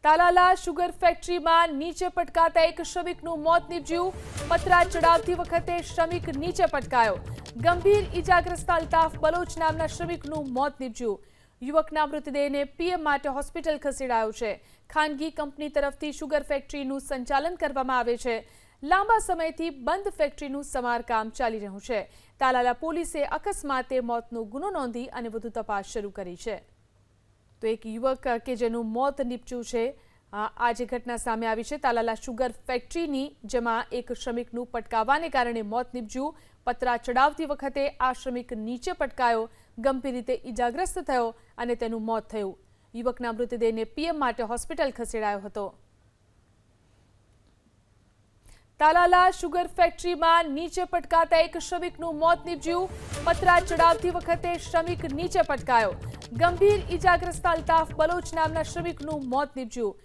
Talala sugar ફેક્ટરીમાં નીચે પટકાતા એક શ્રમિકનું મોત નીપજ્યું. પતરા ચડાવતી વખતે શ્રમિક નીચે પટકાયો. ગંભીર ઈજાગ્રસ્ત અલ્તાફ બલોચ નામના શ્રમિકનું મોત નીપજ્યું. યુવકના મૃતદેહને પીએમ માટે હોસ્પિટલ ખસેડાયો છે. ખાનગી કંપની તરફથી શુગર ફેક્ટરીનું સંચાલન કરવામાં આવે છે. લાંબા સમયથી બંધ ફેક્ટરીનું સમારકામ ચાલી રહ્યું છે. તાલાલા પોલીસે અકસ્માતે મોતનો ગુનો નોંધી અને વધુ તપાસ શરૂ કરી છે. તો એક યુવક કે જેનું મોત નીપજ્યું છે, આ જે ઘટના સામે આવી છે તાલાલા શુગર ફેક્ટરીની, જેમાં એક શ્રમિકનું પટકાવાને કારણે મોત નીપજ્યું. પતરા ચડાવતી વખતે આ શ્રમિક નીચે પટકાયો, ગંભીર રીતે ઈજાગ્રસ્ત થયો અને તેનું મોત થયું. યુવકના મૃતદેહને પીએમ માટે હોસ્પિટલ ખસેડાયો હતો. તાલાલા શુગર ફેક્ટરીમાં નીચે પટકાતા એક શ્રમિકનું મોત નીપજ્યું. પતરા ચડાવતી વખતે શ્રમિક નીચે પટકાયો. ગંભીર ઈજાગ્રસ્ત અલ્તાફ બલોચ નામના શ્રમિકનું મોત નીપજ્યું.